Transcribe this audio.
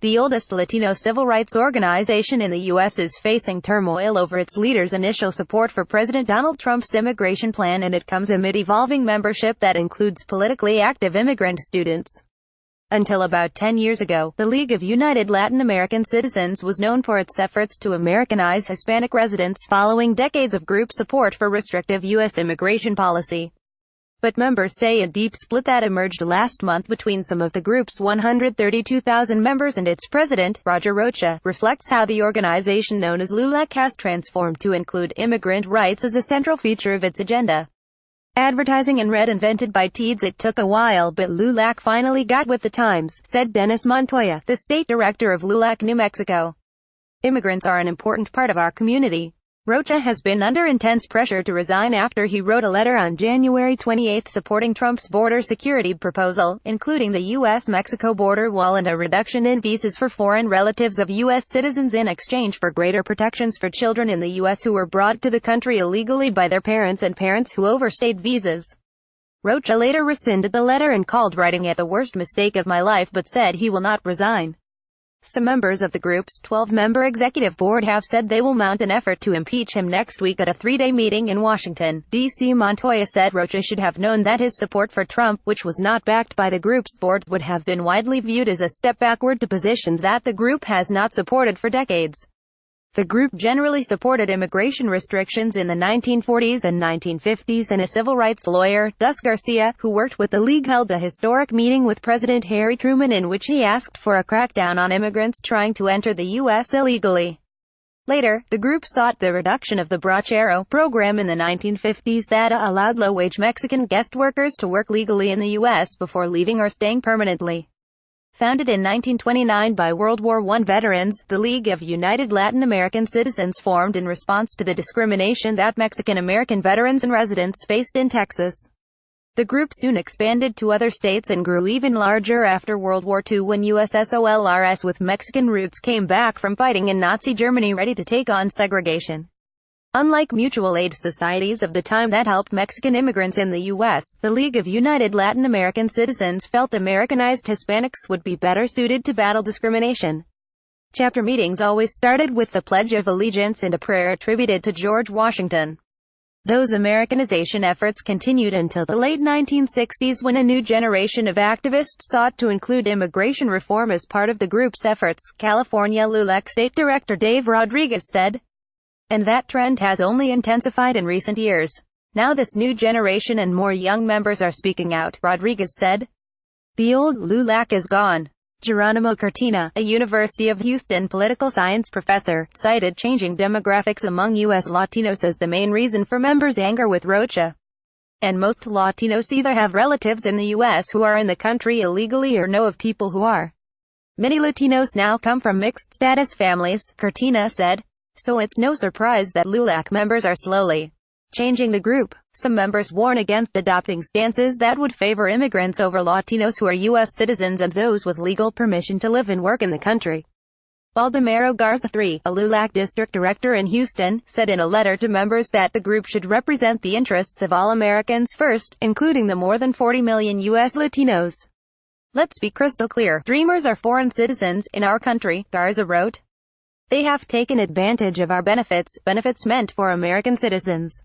The oldest Latino civil rights organization in the U.S. is facing turmoil over its leaders' initial support for President Donald Trump's immigration plan, and it comes amid evolving membership that includes politically active immigrant students. Until about 10 years ago, the League of United Latin American Citizens was known for its efforts to Americanize Hispanic residents following decades of group support for restrictive U.S. immigration policy. But members say a deep split that emerged last month between some of the group's 132,000 members and its president, Roger Rocha, reflects how the organization known as LULAC has transformed to include immigrant rights as a central feature of its agenda. Advertising and invented by Teeds. It took a while, but LULAC finally got with the times, said Dennis Montoya, the state director of LULAC New Mexico. Immigrants are an important part of our community. Rocha has been under intense pressure to resign after he wrote a letter on January 28 supporting Trump's border security proposal, including the U.S.-Mexico border wall and a reduction in visas for foreign relatives of U.S. citizens in exchange for greater protections for children in the U.S. who were brought to the country illegally by their parents and parents who overstayed visas. Rocha later rescinded the letter and called writing it the worst mistake of my life, but said he will not resign. Some members of the group's 12-member executive board have said they will mount an effort to impeach him next week at a three-day meeting in Washington, D.C. Montoya said Rocha should have known that his support for Trump, which was not backed by the group's board, would have been widely viewed as a step backward to positions that the group has not supported for decades. The group generally supported immigration restrictions in the 1940s and 1950s, and a civil rights lawyer, Gus Garcia, who worked with the League, held a historic meeting with President Harry Truman in which he asked for a crackdown on immigrants trying to enter the U.S. illegally. Later, the group sought the reduction of the Bracero program in the 1950s that allowed low-wage Mexican guest workers to work legally in the U.S. before leaving or staying permanently. Founded in 1929 by World War I veterans, the League of United Latin American Citizens formed in response to the discrimination that Mexican-American veterans and residents faced in Texas. The group soon expanded to other states and grew even larger after World War II when USSOLRS with Mexican roots came back from fighting in Nazi Germany ready to take on segregation. Unlike mutual aid societies of the time that helped Mexican immigrants in the U.S., the League of United Latin American Citizens felt Americanized Hispanics would be better suited to battle discrimination. Chapter meetings always started with the Pledge of Allegiance and a prayer attributed to George Washington. Those Americanization efforts continued until the late 1960s when a new generation of activists sought to include immigration reform as part of the group's efforts, California LULAC State Director Dave Rodriguez said. And that trend has only intensified in recent years. Now this new generation and more young members are speaking out, Rodriguez said. The old LULAC is gone. Geronimo Cortina, a University of Houston political science professor, cited changing demographics among U.S. Latinos as the main reason for members' anger with Rocha. And most Latinos either have relatives in the U.S. who are in the country illegally or know of people who are. Many Latinos now come from mixed-status families, Cortina said. So it's no surprise that LULAC members are slowly changing the group. Some members warn against adopting stances that would favor immigrants over Latinos who are U.S. citizens and those with legal permission to live and work in the country. Baldomero Garza III, a LULAC district director in Houston, said in a letter to members that the group should represent the interests of all Americans first, including the more than 40 million U.S. Latinos. Let's be crystal clear. Dreamers are foreign citizens in our country, Garza wrote. They have taken advantage of our benefits meant for American citizens.